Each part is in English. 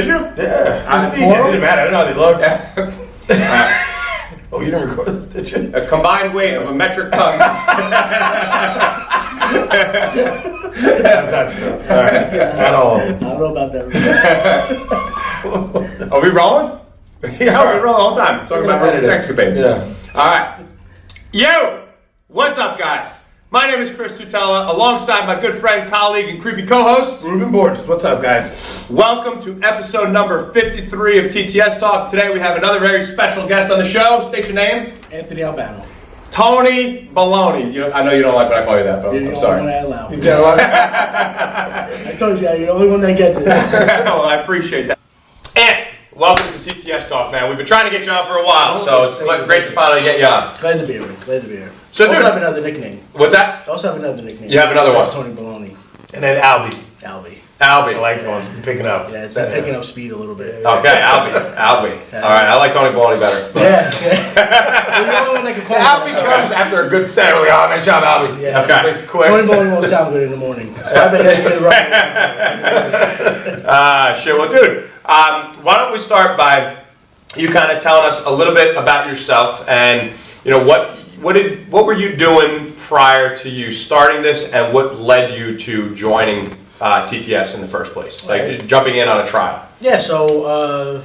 Did you? Yeah. It didn't matter. I don't know how they looked. Oh, you didn't record this, did you? A combined weight of a metric ton. That's not true. All right. At all. I don't know about that. Are we rolling? Yeah, we're rolling all the time. Talking about Ruben's escapades. Yeah. All right. Yo! What's up, guys? My name is Chris Tutela, alongside my good friend, colleague, and creepy co-host, Ruben Borges. What's up, guys? Welcome to episode number 53 of TTS Talk. Today we have another very special guest on the show. State your name. Anthony Albano. Tony Baloney. I know you don't like when I call you that, but I'm sorry. I allow. You got a lot? I told you, you're the only one that gets it. Well, I appreciate that. And welcome to TTS Talk, man. We've been trying to get you on for a while, so it's great to finally get you on. Glad to be here. Glad to be here. So, also dude, have another nickname. What's that? Also have another nickname. You have another one. Tony Baloney. And then Albie. Albie. Albie. I like the ones picking up. Yeah, it's been picking up speed a little bit. Okay, Albie. All right, I like Tony Baloney better. Yeah. You're the only one that can call Albie comes after a good set early on. Nice job, Albie. Yeah. Okay. It's quick. Tony Baloney won't sound good in the morning. So I bet he'll get it right. Shit. Well, dude, why don't we start by you kind of telling us a little bit about yourself and what were you doing prior to you starting this, and what led you to joining TTS in the first place, like jumping in on a trial? Yeah. So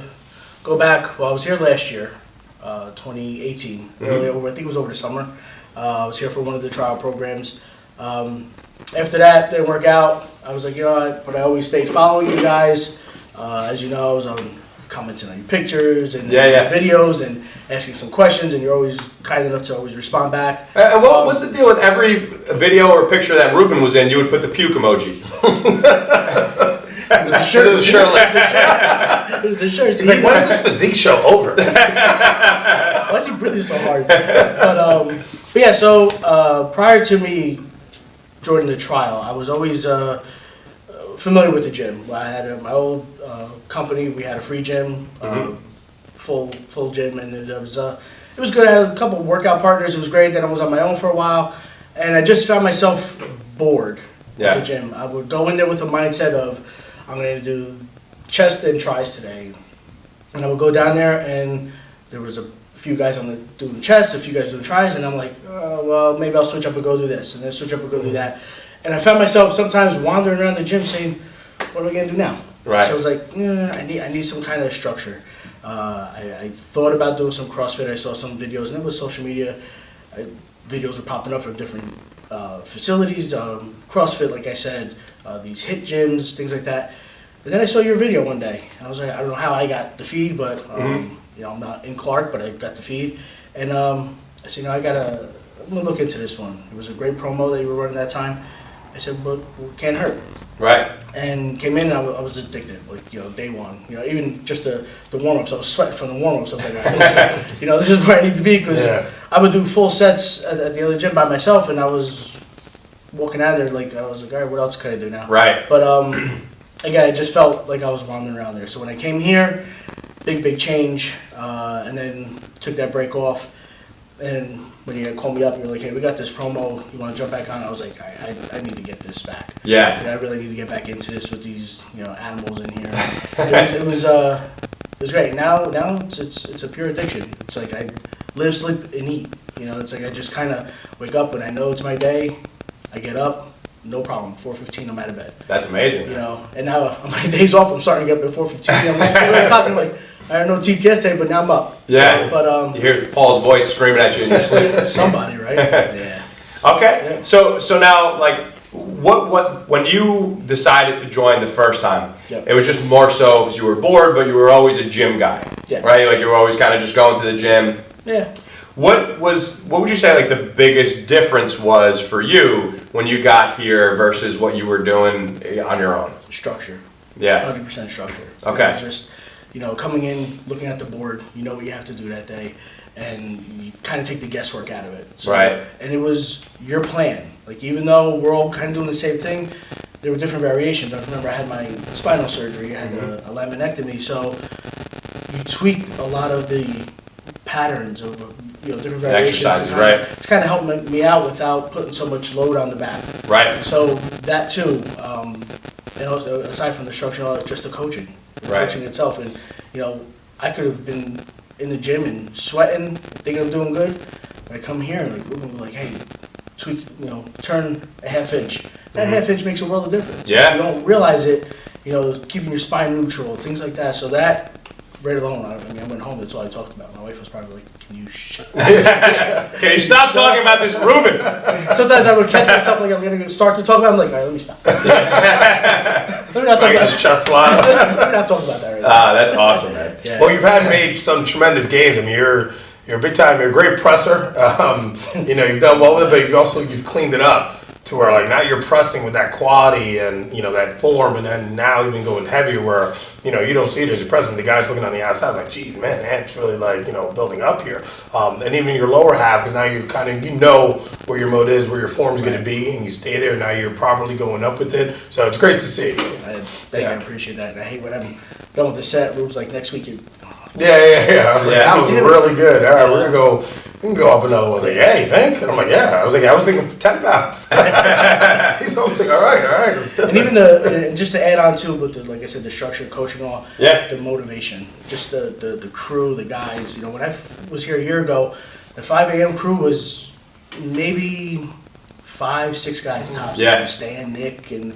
go back. Well, I was here last year, 2018. Early over. I think it was over the summer. I was here for one of the trial programs. After that, didn't work out. I was like, but I always stayed following you guys. As you know, I was commenting on your pictures and your videos and asking some questions, and you're always kind enough to always respond back. And what's the deal with every video or picture that Ruben was in, you would put the puke emoji? It was shirtless. It was a shirt. He's like, when is this physique show over? Why is he breathing so hard? But yeah, so prior to me joining the trial, I was always familiar with the gym. I had my old company. We had a free gym, full gym, and it was good. I had a couple of workout partners. It was great. Then I was on my own for a while, and I just found myself bored at the gym. I would go in there with a mindset of, I'm going to do chest and tris today, and I would go down there, and there was a few guys doing chest, a few guys doing tris, and I'm like, well, maybe I'll switch up and go do this, and then switch up and go do that. And I found myself sometimes wandering around the gym saying, what am I going to do now? Right. So I was like, I need some kind of structure. I thought about doing some CrossFit. I saw some videos, and then with social media, videos were popping up from different facilities. CrossFit, like I said, these HIIT gyms, things like that. And then I saw your video one day. I was like, I don't know how I got the feed, but I'm not in Clark, but I got the feed. And I said, I'm gonna look into this one. It was a great promo that you were running that time. I said, but it can't hurt. Right. And came in, and I was addicted, day one. Even just the warm-ups, I was sweating from the warm-ups. I was like, this is where I need to be, because I would do full sets at the other gym by myself, and I was walking out of there I was like, all right, what else could I do now? Right. But again, I just felt like I was wandering around there. So when I came here, big change, and then took that break off. And when you called me up, you were like, hey, we got this promo, you want to jump back on? I was like, I need to get this back. Yeah. I really need to get back into this with these animals in here. It was great. Now it's a pure addiction. It's like I live, sleep, and eat. It's like I just kind of wake up when I know it's my day. I get up, no problem. 4:15, I'm out of bed. That's amazing. And now on my days off, I'm starting to get up at 4:15. I'm like, I'm like, I don't know TTS today, but now I'm up. Yeah. So, but you hear Paul's voice screaming at you in your sleep. Somebody, right? Yeah. Okay. Yeah. So now, what when you decided to join the first time, it was just more so because you were bored, but you were always a gym guy, right? Like you were always kind of just going to the gym. Yeah. What would you say the biggest difference was for you when you got here versus what you were doing on your own? Structure. Yeah. 100% structure. Okay. It was just, coming in, looking at the board, what you have to do that day, and you kind of take the guesswork out of it. So, right. And it was your plan. Even though we're all kind of doing the same thing, there were different variations. I remember I had my spinal surgery, I had a laminectomy, so you tweaked a lot of the patterns of different variations. Exercises, right. It's kind of helping me out without putting so much load on the back. Right. So that too, aside from the structure, just the coaching. Right. coaching itself. And, I could have been in the gym and sweating, thinking I'm doing good. But I come here and we're gonna be like, hey, tweak, turn a half inch. That half inch makes a world of difference. Yeah. You don't realize it, keeping your spine neutral, things like that. So that, right alone, I went home, that's all I talked about. My wife was probably like, can you shut Can you stop talking about this Ruben? Sometimes I would catch myself like I'm going to start to talk about it. I'm like, all right, let me stop. Let me not talk about Chest line. Let me not talk about that right now. That's awesome, man. Yeah. Well, you've made some tremendous games. I mean, you're a big time. You're a great presser. You've done well with it, but you've cleaned it up to where like now you're pressing with that quality and that form, and then now even going heavier where you don't see it as you're pressing. The guys looking on the outside like, geez, man, that's really like building up here. And even your lower half, because now you kind of where your mode is, where your form's going to be, and you stay there. Now you're properly going up with it. So it's great to see. I appreciate that. And I hate when I'm done with the set. Rube's like, next week you. Yeah. I was like, that was really good. All right, we can go up another one. I was like, yeah, you think? And I'm like, yeah. I was thinking 10 pounds. He's always like, all right. Let's do it. And even and just to add on to, but like I said, the structure, coaching, all, the motivation, just the crew, the guys. When I was here a year ago, the 5 a.m. crew was maybe 5-6 guys tops. Yeah. Stan, Nick, and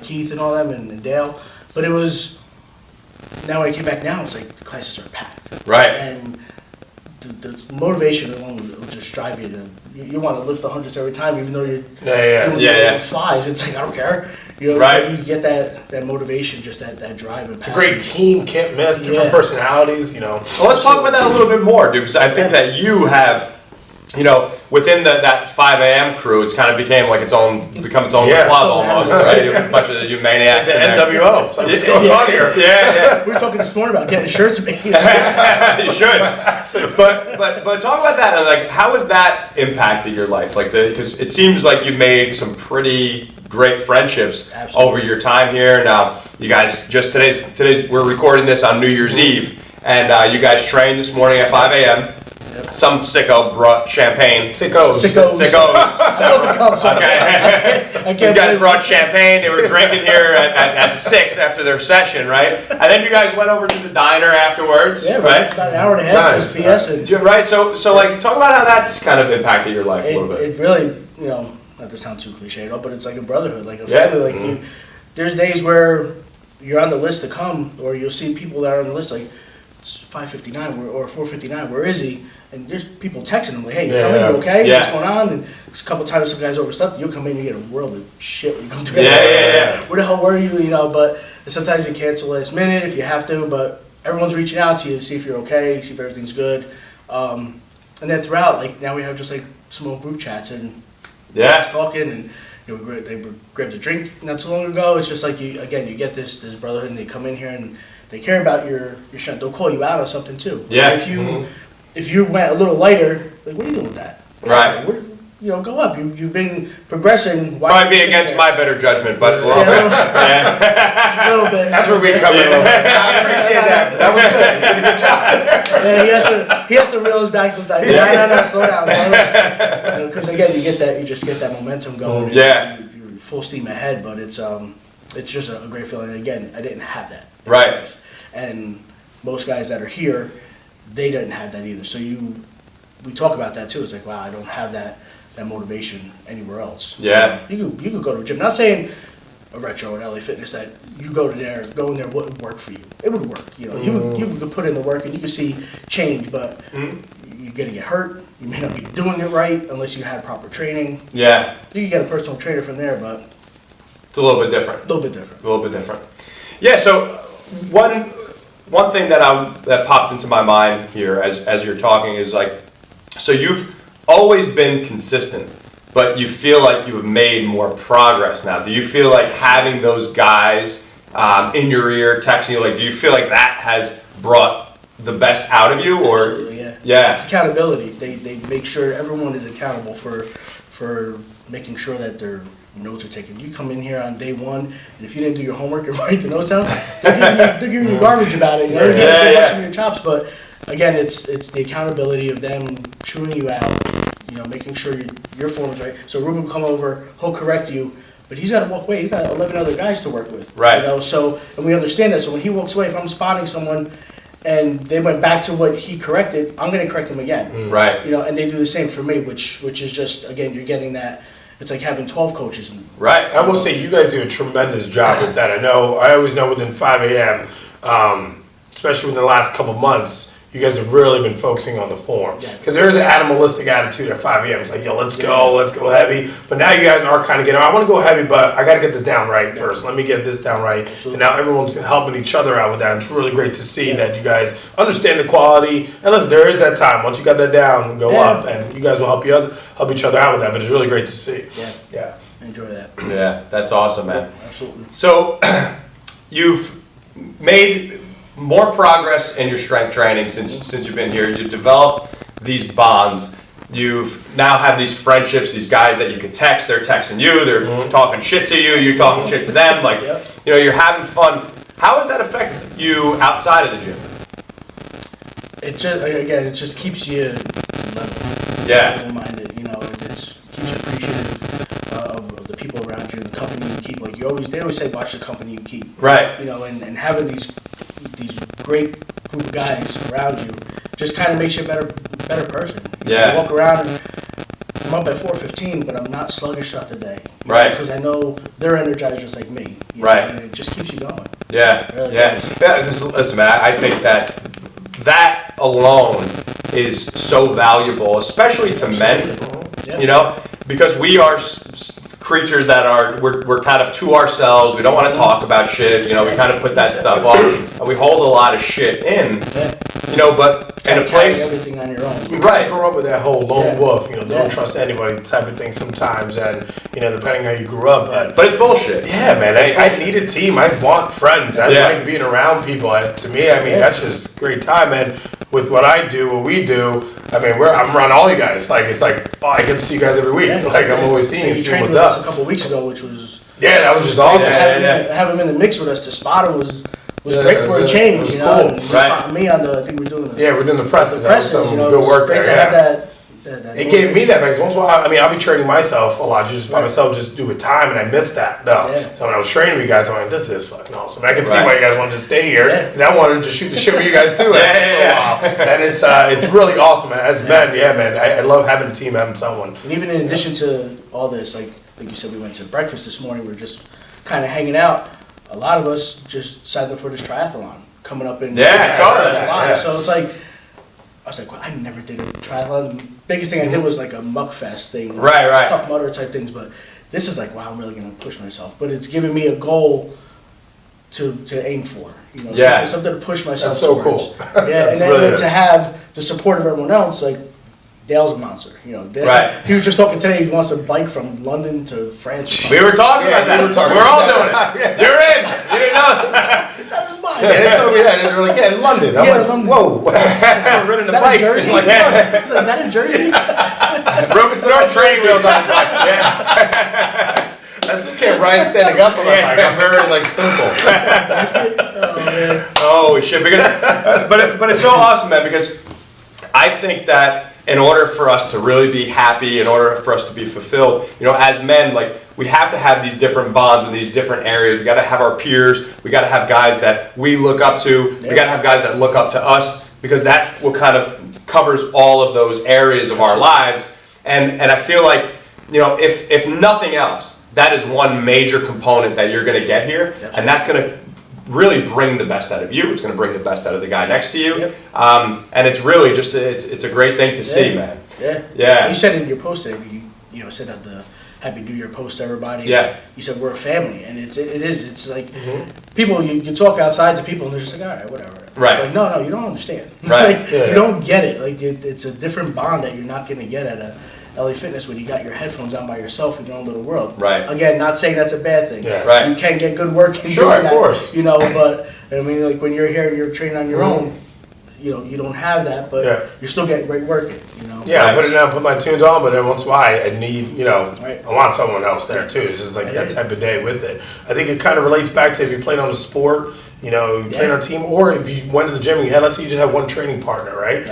Keith, and all them, and Dale. But it was. Now when I came back now, it's like the classes are packed. Right. And the motivation alone will just drive you to, you want to lift the hundreds every time, even though you're doing flies. It's like, I don't care. Right. You get that motivation, just that drive. It's a great team, can't miss, different personalities, Well, let's talk about that a little bit more, dude, because I think that you have, within that 5 a.m. crew, it's kind of become its own club almost, right? You have a bunch of you maniacs the in there. NWO. So what's going on here? Yeah. We were talking this morning about getting shirts made. You should. But talk about that, and like, how has that impacted your life? Like, because it seems like you've made some pretty great friendships over your time here. Now, you guys today's we're recording this on New Year's Eve, and you guys trained this morning at 5 a.m. Some sicko brought champagne. Sickos. Okay. These guys brought champagne. They were drinking here at 6 after their session, right? And then you guys went over to the diner afterwards, right? About an hour and a half. Nice. PS. Right. So like, talk about how that's kind of impacted your life a little bit. It really, not to sound too cliche, but it's like a brotherhood, like a family. Like there's days where you're on the list to come, or you'll see people that are on the list like, it's 5:59 or 4:59. Where is he? And there's people texting him like, "Hey, you coming? You okay? What's going on?" And a couple of times some guys overslept. You'll come in, you get a world of shit when you come together. Yeah. Where the hell were you? But sometimes you cancel last minute if you have to. But everyone's reaching out to you to see if you're okay, see if everything's good. And then throughout, like now we have just like small group chats and just talking and. They grabbed a drink not too long ago. It's just like you get this brotherhood, and they come in here and they care about your strength. They'll call you out on something too. Yeah. If you went a little lighter, like what are you doing with that? Right. Go up. You've been progressing. Might be against my better judgment, but we're okay. A little bit. That's where we come in. I appreciate that. That was good. You did a good job. Yeah, he has to reel his back sometimes. No, slow down. Because again, you just get that momentum going. Yeah. You're full steam ahead, but it's just a great feeling. And again, I didn't have that. Right. And most guys that are here, they didn't have that either. So we talk about that too. It's like, wow, I don't have that motivation anywhere else. Yeah. You could go to a gym. Not saying a Retro and LA Fitness that you go in there wouldn't work for you. It would work. You could put in the work and you could see change, but you're gonna get hurt. You may not be doing it right unless you had proper training. Yeah. You can get a personal trainer from there, but it's a little bit different. A little bit different. Yeah. So one thing that popped into my mind here as you're talking is like, so you've always been consistent, but you feel like you have made more progress now. Do you feel like having those guys in your ear texting you, like, do you feel like that has brought the best out of you? Or absolutely, yeah. Yeah. It's accountability. They make sure everyone is accountable for making sure that their notes are taken. You come in here on day one, and if you didn't do your homework and write the notes down, they're giving you garbage about it. They're busting your chops. But again, it's the accountability of them chewing you out, making sure your form is right. So Ruben will come over, he'll correct you, but he's got to walk away. He's got 11 other guys to work with. Right. You know, so, and we understand that. So when he walks away, if I'm spotting someone and they went back to what he corrected, I'm going to correct them again. Right. You know, and they do the same for me, which is just, again, you're getting that. It's like having 12 coaches. Right. I will say you guys do a tremendous job with that. I always know within 5 a.m., especially within the last couple months, you guys have really been focusing on the form. Because there is an animalistic attitude at 5 a.m. It's like, yo, let's go heavy. But now you guys are kind of getting, I want to go heavy, but I got to get this down right first. Let me get this down right. Absolutely. And now everyone's helping each other out with that. It's really great to see that you guys understand the quality. And listen, there is that time. Once you got that down, go up. And you guys will help each other out with that. But it's really great to see. Yeah. I enjoy that. Yeah, that's awesome, man. Absolutely. So, you've made more progress in your strength training since you've been here. You've developed these bonds. You've now have these friendships, these guys that you can text. They're texting you. They're talking shit to you. You're talking shit to them. Like, you know, you're having fun. How has that affected you outside of the gym? It just keeps you level. Yeah. Level-minded. You know, it just keeps you appreciative of the people around you, the company you keep. Like they always say, watch the company you keep. Right. You know, and having these great group of guys around you just kind of makes you a better person. Yeah. You walk around and I'm up at 4:15, but I'm not sluggish throughout the day. Right. Because I know they're energized just like me. You know, Right. and it just keeps you going. Yeah. Really Yeah. does. Yeah. Listen, man, I think that alone is so valuable, especially to men. Yeah. You know, because we are creatures that we're kind of to ourselves. We don't want to talk about shit. You know, we kind of put that stuff off, and we hold a lot of shit in. Yeah. You know, but in a Carry place, everything on your own. You Right. grew up with that whole lone wolf, you know, don't Yeah. trust anybody type of thing sometimes, and, you know, depending how you grew up. but it's bullshit. Yeah, man, I need a team. I want friends. I Yeah. like being around people. To me, I mean, Yeah. that's just a great time. And with what we do, I mean, I'm around all you guys. Like, it's like, oh, I get to see you guys every week. Yeah. Like, I'm always seeing you, He seeing trained what's with us a up. couple of weeks ago, which was Yeah, that was just awesome. have him in the mix with us to spot him was Yeah, great for a it change, was you cool. know. And he Right. spotted me on the, I think we're doing the Yeah, we're doing the presses. That was presses, some you know. good It was work great there. to have Yeah. that. It gave me that because once in a while, I mean, I'll be training myself a lot, just by Right. myself, just do with time, and I missed that. No. Yeah. So when I was training you guys, I'm like, this is fucking awesome. I can see Right. why you guys wanted to stay here, Yeah. because I wanted to shoot the shit with you guys too. Yeah. For a while. And it's really awesome, man. As men, yeah, man, I love having a team, having someone. And even in addition to all this, like you said, we went to breakfast this morning. We were just kind of hanging out. A lot of us just signed up for this triathlon coming up in Yeah, I saw that. July. Yeah. So it's like, I was like, well, I never did a triathlon. Biggest thing I did was like a muck fest thing, Right, right. Tough Mudder type things. But this is like, wow, I'm really gonna push myself. But it's giving me a goal to aim for, you know, Yeah. something to push myself. That's so towards. cool. Yeah, and then Brilliant. to have the support of everyone else, like Dale's a monster. You know, Dale, Right. He was just talking today. He wants to bike from London to France. Or We something. were talking Yeah, about that. we were talking We're all about doing it. You're in. You didn't know. That was mine. Yeah, they told me that. They were like, yeah, in London. I'm Yeah, like, London. whoa. I'm running Is the that bike. in Jersey? Like, I was like, is that in Jersey? Broken start training wheels on his bike. Yeah. That's the kid Ryan standing up on my bike. I'm very like simple. Oh man. Oh shit! Because, but it's so awesome, man. Because I think that in order for us to really be happy, in order for us to be fulfilled, you know, as men, like we have to have these different bonds in these different areas. We got to have our peers. We got to have guys that we look up to. We got to have guys that look up to us, because that's what kind of covers all of those areas of our lives. And I feel like, you know, if nothing else, that is one major component that you're going to get here, and that's going to really bring the best out of you. It's going to bring the best out of the guy next to you. Yep. And it's really just it's a great thing to see, man. Yeah. Yeah. You said in your post today, you know, said at the Happy New Year post to everybody. Yeah. You said we're a family, and it is. It's like people. You talk outside to people, and they're just like, all right, whatever. Right. Like, no, you don't understand. Right. Like, Yeah. You don't get it. Like it's a different bond that you're not going to get at a LA Fitness when you got your headphones on by yourself in your own little world. Right. Again, not saying that's a bad thing. Yeah. Right. You can get good work in Sure, doing of that. course. You know, but I mean, like when you're here and you're training on your own, you know, you don't have that, but Yeah. you're still getting great work in. You know. Yeah, I put it down, put my tunes on, but then once in a while, I need, you know, Right. I want someone else there too. It's just like that type of day with it. I think it kind of relates back to if you played on a sport, you know, you played on a team, or if you went to the gym and you had, let's say you just have one training partner, right?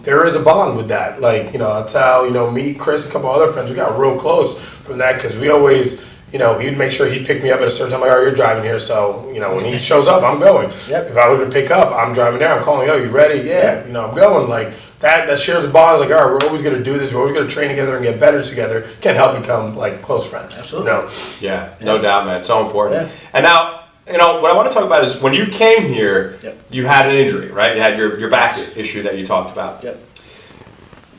There is a bond with that. Like, you know, that's how, you know, me, Chris, a couple other friends, we got real close from that, because we always, you know, he'd make sure he'd pick me up at a certain time. Like, oh, you're driving here, so, you know, when he shows up, I'm going. Yep. If I were to pick up, I'm driving there. I'm calling, oh, you ready? Yeah. You know, I'm going. Like, that shares a bond. It's like, all right, we're always going to do this. We're always going to train together and get better together. Can help become, like, close friends. Absolutely. You know? Yeah, no doubt, man. It's so important. Yeah. And now, you know, what I want to talk about is when you came here, Yep. you had an injury, right? You had your back issue that you talked about. Yep.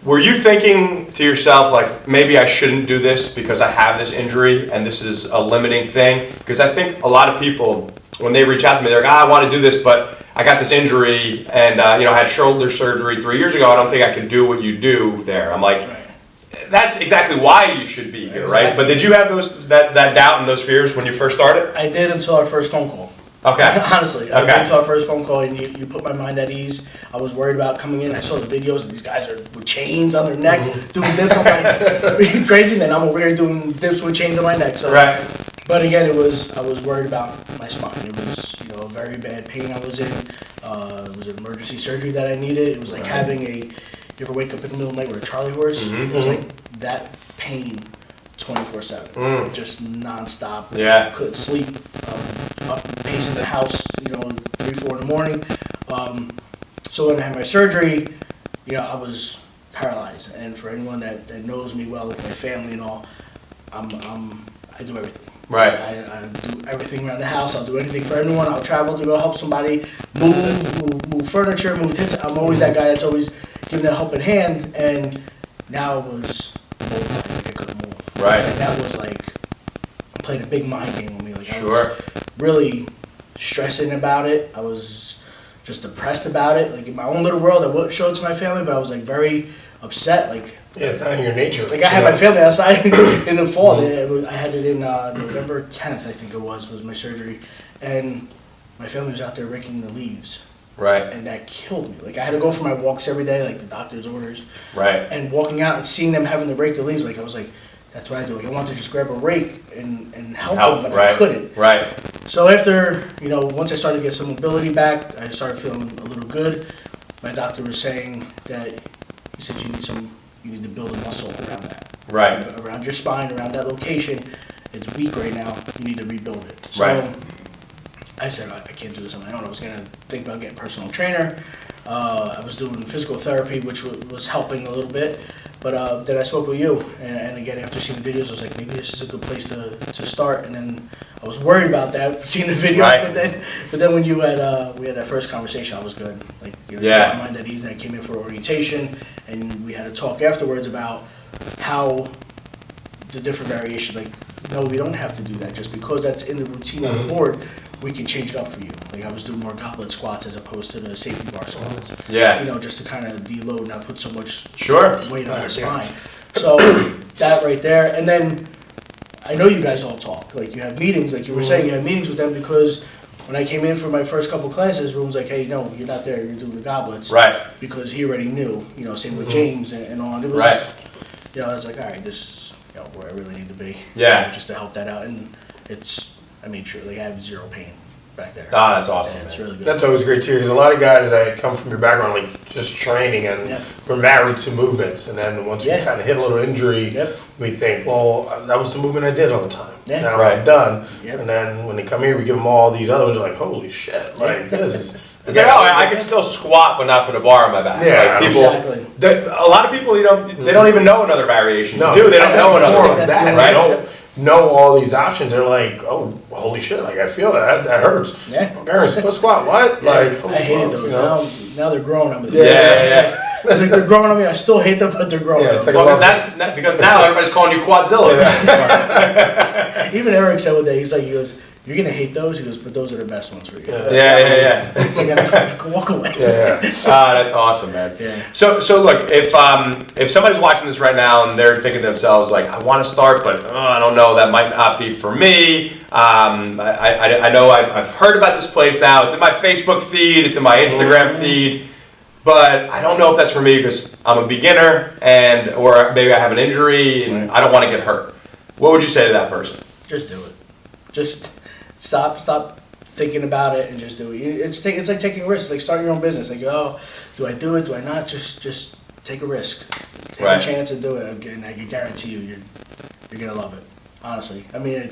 Were you thinking to yourself, like, maybe I shouldn't do this because I have this injury and this is a limiting thing? Because I think a lot of people, when they reach out to me, they're like, I want to do this, but I got this injury and, you know, I had shoulder surgery 3 years ago. I don't think I can do what you do there. I'm like, that's exactly why you should be here, right? But did you have that doubt and those fears when you first started? I did until our first phone call. Okay. Honestly, I Okay. went to our first phone call and you put my mind at ease. I was worried about coming in. I saw the videos and these guys are with chains on their necks doing dips on my crazy. And then I'm over here doing dips with chains on my neck. So, Right. but again, I was worried about my spine. It was a very bad pain I was in. It was an emergency surgery that I needed. It was like having you ever wake up in the middle of the night with a Charlie horse? It was like that pain 24/7, just nonstop. Yeah. Couldn't sleep. Up pacing the house, 3, 4 in the morning. So when I had my surgery, I was paralyzed. And for anyone that knows me well, with my family and all, I do everything. Right. I do everything around the house. I'll do anything for anyone. I'll travel to go help somebody move furniture, move things. I'm always that guy that's always giving that helping hand. And now it was mobilized, like I couldn't move. Right. And that was like playing a big mind game with me. Like I Sure. was really stressing about it. I was just depressed about it. Like in my own little world, I wouldn't show it to my family, but I was like very upset. Like Yeah, it's not in your nature. I had my family outside in the fall. I had it in November 10th, I think it was my surgery, and my family was out there raking the leaves. Right. And that killed me. Like I had to go for my walks every day, like the doctor's orders. Right. And walking out and seeing them having to rake the leaves, like I was like, that's what I do. Like I wanted to just grab a rake and help them, but right. I couldn't. Right. So after, once I started to get some mobility back, I started feeling a little good. My doctor was saying that he said you need to build a muscle around that. Right. Around your spine, around that location. It's weak right now. You need to rebuild it. So Right. I said, I can't do this on my own. I was going to think about getting a personal trainer. I was doing physical therapy, which was helping a little bit. But then I spoke with you, and again, after seeing the videos, I was like, maybe this is a good place to start. And then I was worried about that, seeing the videos. Right. But then when we had that first conversation, I was good. Like, Yeah. my mind at ease, and I came in for orientation, and we had a talk afterwards about how the different variation. Like, no, we don't have to do that. Just because that's in the routine on the board, we can change it up for you. Like I was doing more goblet squats as opposed to the safety bar squats. Yeah. Just to kind of deload, not put so much Sure. weight on the spine. So that right there. And then I know you guys all talk. Like you have meetings, like you were saying, you have meetings with them because when I came in for my first couple classes, Room was like, hey, no, you're not there, you're doing the goblets. Right. Because he already knew, same with James and all. And it was, Right. I was like, all right, this is where I really need to be. Yeah. Just to help that out. And I made sure, like I have zero pain back there. Ah, that's awesome. And it's man. really good. That's always great too, because a lot of guys that come from your background, like just training, and Yeah. we're married to movements, and then once we Yeah. kind of hit a little injury, Yep. we think, well, that was the movement I did all the time. Yeah. Now Right. I'm done. Yep. And then when they come here, we give them all these other ones. They're like, holy shit! Like this is. It's like, oh, I can still squat but not put a bar on my back. Yeah, Like people, Exactly. a lot of people, they don't even know another variation No, to do. They don't know more another. of That's that. the Right? only- They don't know all these options. They're like, oh, holy shit! Like I feel that hurts. Yeah. Gary, split squat. What? Yeah, Like I hated those. Now they're growing on me. Yeah. It's like they're growing on me. I still hate them, but they're growing Yeah, on it's me. like Well, because now everybody's calling you Quadzilla. Even Eric said one day, he goes, you're going to hate those? He goes, but those are the best ones for you. Yeah. It's like, I can walk away. Yeah. Ah, that's awesome, man. Yeah. So look, if somebody's watching this right now and they're thinking to themselves like, I want to start, but I don't know, that might not be for me. I know I've heard about this place now. It's in my Facebook feed. It's in my Instagram feed. But I don't know if that's for me because I'm a beginner or maybe I have an injury and I don't want to get hurt. What would you say to that person? Just do it. Just stop thinking about it and just do it. It's like taking risks. Like starting your own business. Like, oh, do I do it? Do I not? Just take a risk. Take Right. a chance and do it. And I can guarantee you're gonna love it. honestly. I mean,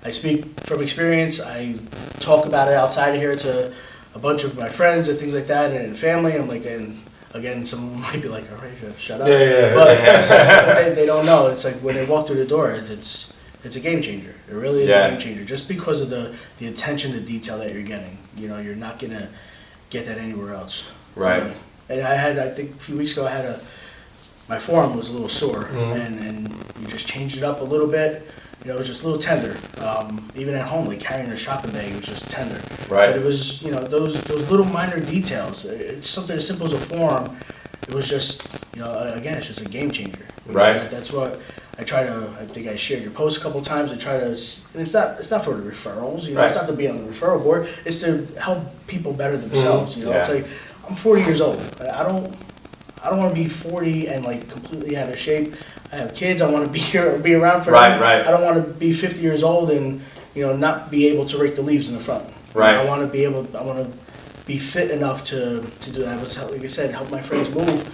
I speak from experience. I talk about it outside of here to a bunch of my friends and things like that, and family. I'm like, and again, someone might be like, all right, shut up. Yeah. But they don't know. It's like when they walk through the door, it's a game changer. It really is a game changer, just because of the attention to detail that you're getting. You know, you're not gonna get that anywhere else. Right. And I think a few weeks ago, my forearm was a little sore, and you just changed it up a little bit. You know, it was just a little tender. Even at home, like carrying a shopping bag, it was just tender. Right. But it was, you know, those little minor details. It's something as simple as a forearm. It was just, you know, again, it's just a game changer. Right. That's what I try to. I think I shared your post a couple times. I try to, and it's not for the referrals. You know, Right. it's not to be on the referral board. It's to help people better themselves. You know, it's Yeah. like I'm 40 years old. I don't want to be 40 and like completely out of shape. I have kids. I want to be around for them. Right. I don't want to be 50 years old and, you know, not be able to rake the leaves in the front. Right. I want to be fit enough to do that. Like I said, help my friends move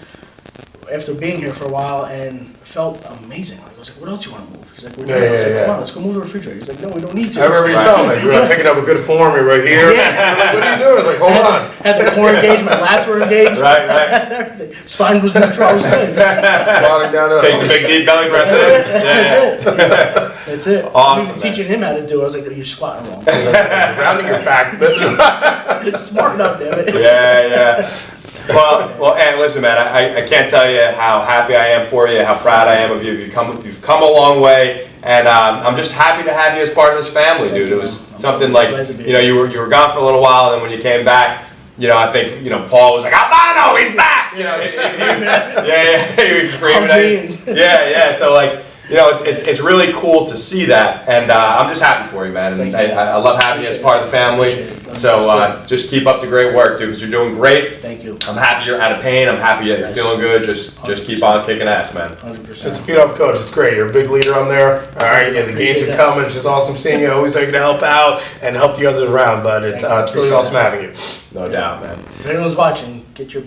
after being here for a while, and felt amazing. Like, I was like, what else do you want to move? He's like, we're doing it. I was like, come on, let's go move the refrigerator. He's like, no, we don't need to. I remember you telling me, you're like picking up a good form, you're right here. Yeah. I'm like, what are you doing? It's like, hold on. Had the core engaged, my lats were engaged. Right. Everything. Spine was neutral, I was good. Squatting down there. Takes a big deep belly breath in. That's it. That's it. Awesome, Even teaching him how to do it, I was like, you're squatting wrong. Rounding your back. It's smart enough, damn it. Yeah. Well, and listen, man, I can't tell you how happy I am for you, how proud I am of you. You've come a long way, and I'm just happy to have you as part of this family, dude. It was something like, you know, you were gone for a little while, and then when you came back, you know, I think, you know, Paul was like, Albano, he's back! You know, he was screaming at you. Yeah, so like, you know, it's really cool to see that, and I'm just happy for you, man. And I love having you as part of the family. So just keep up the great work, dude, because you're doing great. Thank you. I'm happy you're out of pain. I'm happy you're feeling good. Just keep on kicking ass, man. 100%. It's a feed off coach. It's great. You're a big leader on there. All right, and the games are coming. It's just awesome seeing you. Always like to help out and help the others around. But it's really awesome having you. No doubt, man. If anyone's watching, get your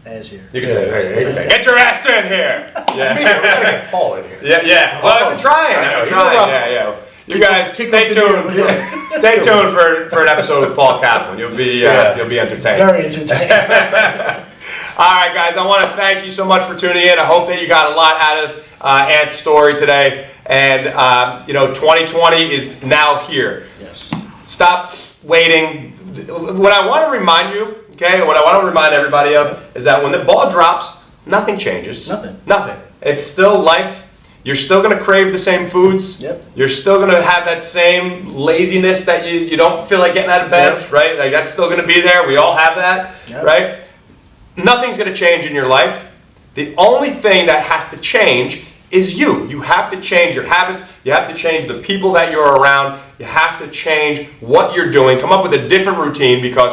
ass here. You can say that. Get your ass in here. Yeah, we gotta get Paul in here. Yeah. Well, I've been trying. Yeah. You guys, stay tuned. Stay tuned for an episode with Paul Kaplan. You'll be entertained. Very entertaining. All right, guys. I want to thank you so much for tuning in. I hope that you got a lot out of Ant's story today. And 2020 is now here. Yes. Stop waiting. What I want to remind you, what I want to remind everybody of is that when the ball drops, nothing changes. Nothing. It's still life. You're still going to crave the same foods. Yep. You're still going to have that same laziness that you don't feel like getting out of bed, right? Like that's still going to be there. We all have that, right? Nothing's going to change in your life. The only thing that has to change is you. You have to change your habits. You have to change the people that you're around. You have to change what you're doing. Come up with a different routine, because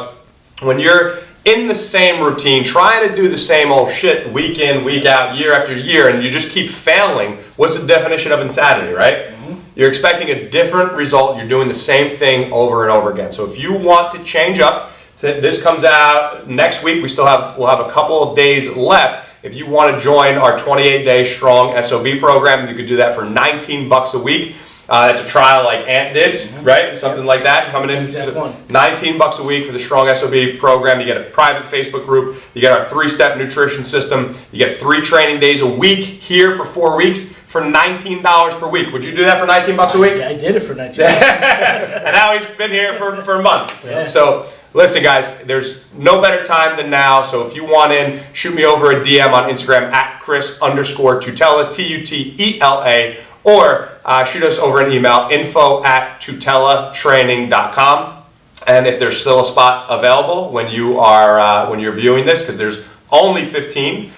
when you're in the same routine, trying to do the same old shit week in, week out, year after year, and you just keep failing, what's the definition of insanity, right? Mm-hmm. You're expecting a different result. You're doing the same thing over and over again. So if you want to change up, this comes out next week. We'll have a couple of days left. If you want to join our 28-day strong SOB program, you could do that for $19 a week. That's a trial like Ant did, right? Something like that, coming in $19 a week for the Strong SOB program. You get a private Facebook group. You get our 3-step nutrition system. You get 3 training days a week here for 4 weeks for $19 per week. Would you do that for $19 a week? Yeah, I did it for $19. And now he's been here for months. Yeah. So listen, guys, there's no better time than now. So if you want in, shoot me over a DM on Instagram at Chris_Tutela, Tutela, or shoot us over an email, info@tutelatraining.com. And if there's still a spot available when you're viewing this, because there's only 15,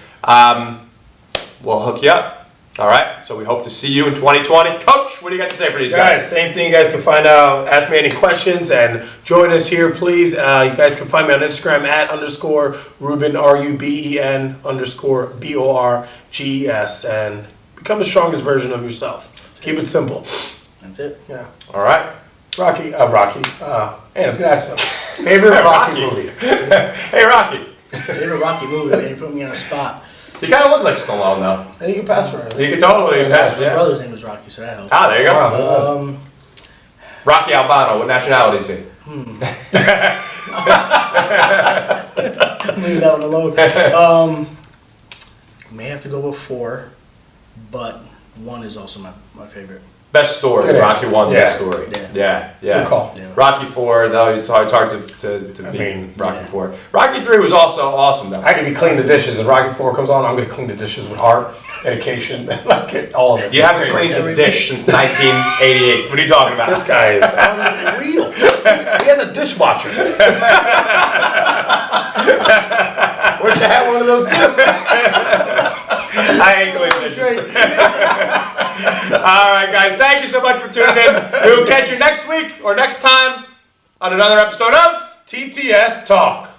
we'll hook you up. All right, so we hope to see you in 2020. Coach, what do you got to say for these guys? Same thing. You guys can find out, ask me any questions, and join us here, please. You guys can find me on Instagram at _Ruben, RUBEN_BORGES, and become the strongest version of yourself. Keep it simple. That's it. Yeah. All right. Rocky. And I was gonna ask some favorite Rocky movie. Hey, Rocky. Favorite Rocky movie, man. You put me on a spot. You kind of look like Stallone, though. And you can pass for it. You could totally pass, My yeah. brother's name was Rocky, so that helps. Ah, there you go. Um, Rocky Albano, what nationality is he? Leave that one alone. May have to go with 4, but 1 is also my favorite. Best story. Good Rocky 1, Yeah. best story. Yeah. Yeah. Good call. Yeah. Rocky 4, though, it's hard to beat mean, Rocky yeah. 4. Rocky 3 was also awesome, though. I could be clean the dishes. If Rocky 4 comes on, I'm going to clean the dishes with heart, dedication, I get all of it. You haven't cleaned a dish since 1988. What are you talking about? This guy is unreal. He has a dishwasher. Wish I had one of those too. I ain't cleaning dishes. All right, guys. Thank you so much for tuning in. We will catch you next week or next time on another episode of TTS Talk.